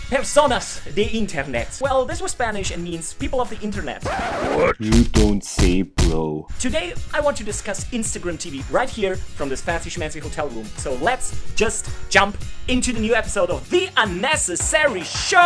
Personas de Internet. Well, this was Spanish and means people of the internet. What? You don't say, bro. Today, I want to discuss Instagram TV right here from this fancy schmancy hotel room. So let's just jump into the new episode of The Unnecessary Show!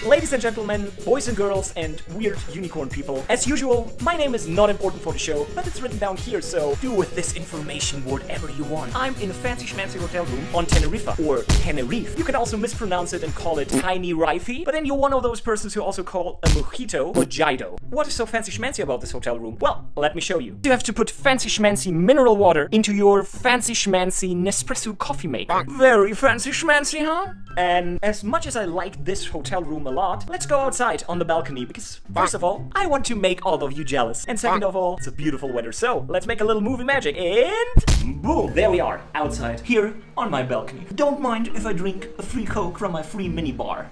Ladies and gentlemen, boys and girls, and weird unicorn people, as usual, my name is not important for the show, but it's written down here, so do with this information whatever you want. I'm in a fancy schmancy hotel room on Tenerife, or Tenerife. You can also mispronounce it and call it Tiny Rifey, but then you're one of those persons who also call a mojito Mojito. What is so fancy schmancy about this hotel room? Well, let me show you. You have to put fancy schmancy mineral water into your fancy schmancy Nespresso coffee maker. Very fancy schmancy, huh? And as much as I like this hotel room a lot, let's go outside on the balcony because, first of all, I want to make all of you jealous. And second of all, it's a beautiful weather, so let's make a little movie magic. And boom, there we are, outside, here on my balcony. Don't mind if I drink a free Coke from my free mini bar.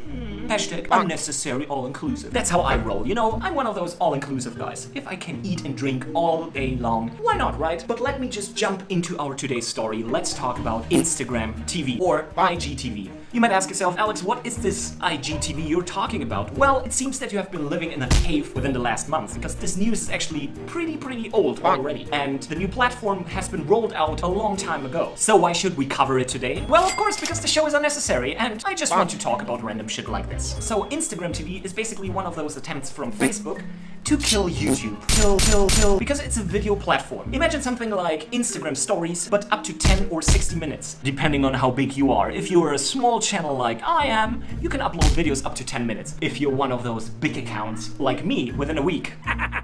Hashtag unnecessary all-inclusive. That's how I roll, you know? I'm one of those all-inclusive guys. If I can eat and drink all day long, why not, right? But let me just jump into our today's story. Let's talk about Instagram TV, or IGTV. You might ask yourself, Alex, what is this IGTV you're talking about? Well, it seems that you have been living in a cave within the last month, because this news is actually pretty old already. And the new platform has been rolled out a long time ago. So why should we cover it today? Well, of course, because the show is unnecessary, and I just want to talk about random shit like this. So Instagram TV is basically one of those attempts from Facebook to kill YouTube. Kill, because it's a video platform. Imagine something like Instagram stories, but up to 10 or 60 minutes, depending on how big you are. If you are a small channel like I am, you can upload videos up to 10 minutes. If you're one of those big accounts, like me, within a week,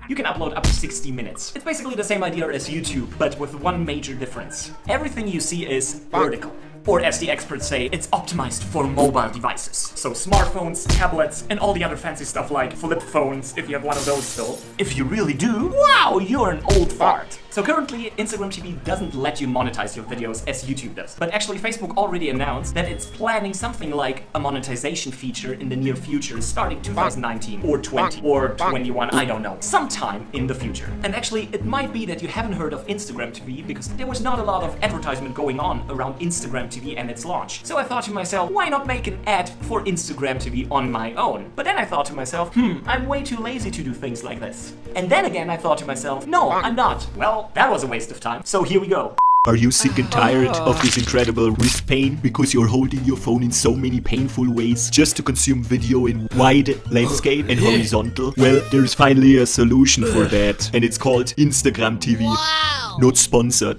you can upload up to 60 minutes. It's basically the same idea as YouTube, but with one major difference. Everything you see is vertical. Or as the experts say, it's optimized for mobile devices. So smartphones, tablets, and all the other fancy stuff like flip phones, if you have one of those still. If you really do, wow, you're an old fart. So currently, Instagram TV doesn't let you monetize your videos as YouTube does. But actually, Facebook already announced that it's planning something like a monetization feature in the near future, starting 2019 or 20 or 21, I don't know, sometime in the future. And actually, it might be that you haven't heard of Instagram TV because there was not a lot of advertisement going on around Instagram TV and its launch. So I thought to myself, why not make an ad for Instagram TV on my own? But then I thought to myself, I'm way too lazy to do things like this. And then again I thought to myself, no, I'm not. Well, that was a waste of time. So here we go. Are you sick and tired of this incredible wrist pain because you're holding your phone in so many painful ways just to consume video in wide landscape and horizontal? Well, there's finally a solution for that, and it's called Instagram TV. Wow. Not sponsored.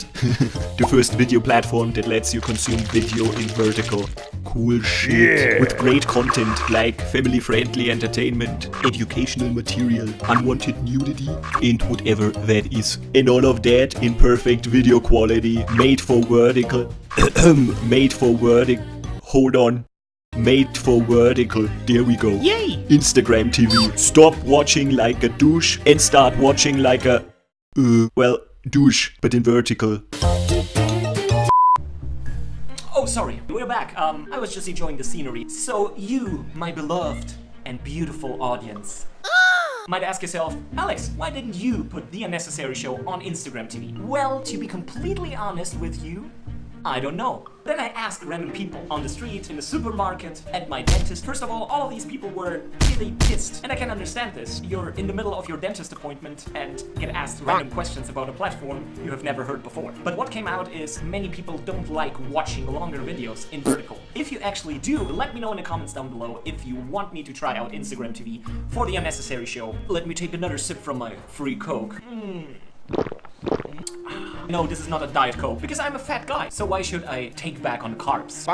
The first video platform that lets you consume video in vertical. Cool shit. Yeah. With great content like family-friendly entertainment, educational material, unwanted nudity, and whatever that is. And all of that in perfect video quality, made for vertical. Hold on. Made for vertical. There we go. Yay! Instagram TV. Stop watching like a douche and start watching like a... douche, but in vertical. Oh, sorry, we're back. I was just enjoying the scenery. So you, my beloved and beautiful audience, might ask yourself, Alex, why didn't you put The Unnecessary Show on Instagram TV? Well, to be completely honest with you, I don't know. Then I asked random people on the street, in the supermarket, at my dentist. First of all of these people were really pissed. And I can understand this. You're in the middle of your dentist appointment and get asked random questions about a platform you have never heard before. But what came out is many people don't like watching longer videos in vertical. If you actually do, let me know in the comments down below if you want me to try out Instagram TV for The Unnecessary Show. Let me take another sip from my free Coke. No, this is not a Diet Coke, because I'm a fat guy, so why should I take back on carbs?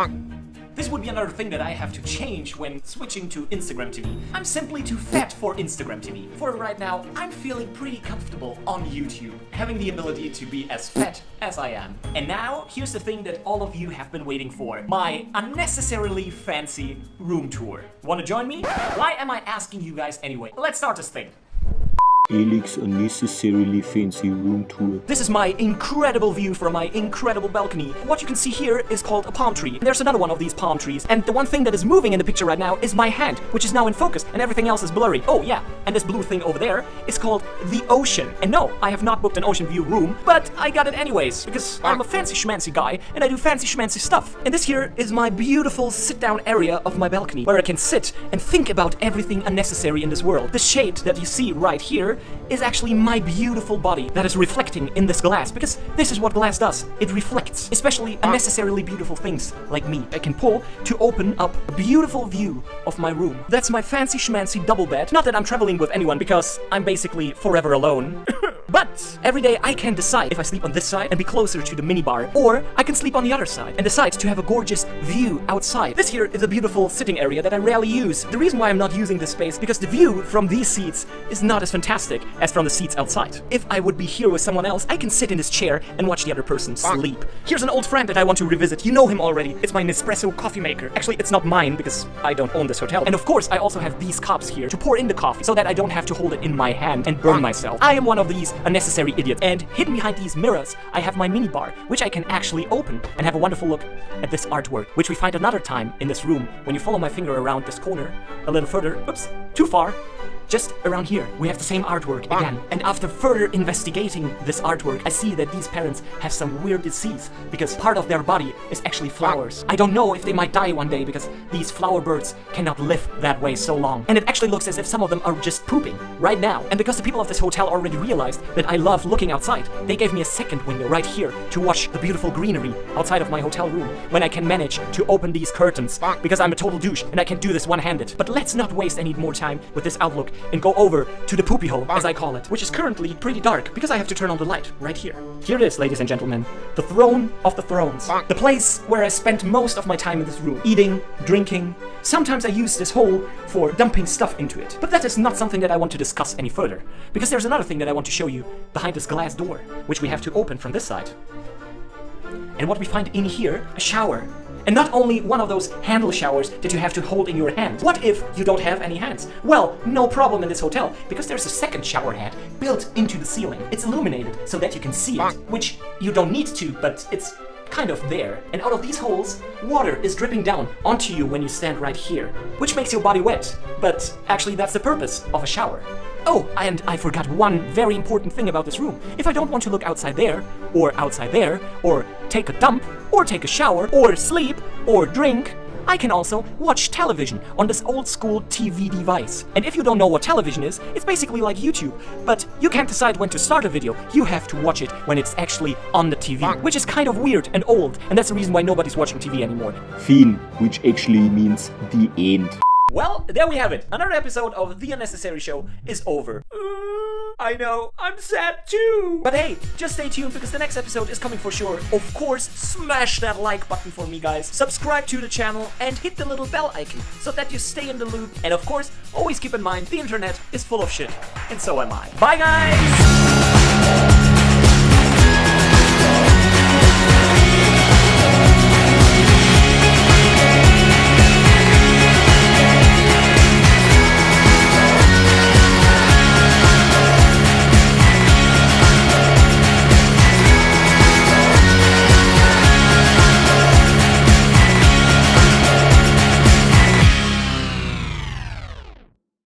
This would be another thing that I have to change when switching to Instagram TV. I'm simply too fat for Instagram TV. For right now, I'm feeling pretty comfortable on YouTube, having the ability to be as fat as I am. And now, here's the thing that all of you have been waiting for. My unnecessarily fancy room tour. Wanna join me? Why am I asking you guys anyway? Let's start this thing. Alex unnecessarily fancy room tour. This is my incredible view from my incredible balcony. What you can see here is called a palm tree. There's another one of these palm trees, and the one thing that is moving in the picture right now is my hand, which is now in focus, and everything else is blurry. Oh yeah, and this blue thing over there is called the ocean. And no, I have not booked an ocean view room, but I got it anyways, because I'm a fancy schmancy guy, and I do fancy schmancy stuff. And this here is my beautiful sit-down area of my balcony, where I can sit and think about everything unnecessary in this world. The shade that you see right here is actually my beautiful body that is reflecting in this glass, because this is what glass does. It reflects, especially unnecessarily beautiful things like me. I can pull to open up a beautiful view of my room. That's my fancy schmancy double bed. Not that I'm traveling with anyone, because I'm basically forever alone. But every day I can decide if I sleep on this side and be closer to the minibar, or I can sleep on the other side and decide to have a gorgeous view outside. This here is a beautiful sitting area that I rarely use. The reason why I'm not using this space, because the view from these seats is not as fantastic as from the seats outside. If I would be here with someone else, I can sit in this chair and watch the other person sleep. Here's an old friend that I want to revisit. You know him already. It's my Nespresso coffee maker. Actually, it's not mine because I don't own this hotel. And of course, I also have these cups here to pour in the coffee so that I don't have to hold it in my hand and burn myself. I am one of these unnecessary idiots. And hidden behind these mirrors, I have my mini bar, which I can actually open and have a wonderful look at this artwork, which we find another time in this room when you follow my finger around this corner a little further. Oops, too far. Just around here, we have the same artwork again. And after further investigating this artwork, I see that these parents have some weird disease because part of their body is actually flowers. I don't know if they might die one day because these flower birds cannot live that way so long. And it actually looks as if some of them are just pooping right now. And because the people of this hotel already realized that I love looking outside, they gave me a second window right here to watch the beautiful greenery outside of my hotel room when I can manage to open these curtains because I'm a total douche and I can do this one-handed. But let's not waste any more time with this outlook and go over to the poopy hole, as I call it, which is currently pretty dark because I have to turn on the light right here. Here it is, ladies and gentlemen, the throne of the thrones, the place where I spent most of my time in this room, eating, drinking. Sometimes I use this hole for dumping stuff into it, but that is not something that I want to discuss any further, because there's another thing that I want to show you behind this glass door, which we have to open from this side. And what we find in here, a shower. And not only one of those handle showers that you have to hold in your hand. What if you don't have any hands? Well, no problem in this hotel, because there's a second shower head built into the ceiling. It's illuminated so that you can see it, which you don't need to, but it's kind of there. And out of these holes, water is dripping down onto you when you stand right here, which makes your body wet. But actually, that's the purpose of a shower. Oh, and I forgot one very important thing about this room. If I don't want to look outside there, or take a dump, or take a shower, or sleep, or drink, I can also watch television on this old school TV device. And if you don't know what television is, it's basically like YouTube. But you can't decide when to start a video. You have to watch it when it's actually on the TV, which is kind of weird and old. And that's the reason why nobody's watching TV anymore. Fin, which actually means the end. Well, there we have it. Another episode of The Unnecessary Show is over. I know, I'm sad too. But hey, just stay tuned because the next episode is coming for sure. Of course, smash that like button for me, guys. Subscribe to the channel and hit the little bell icon so that you stay in the loop. And of course, always keep in mind the internet is full of shit. And so am I. Bye, guys!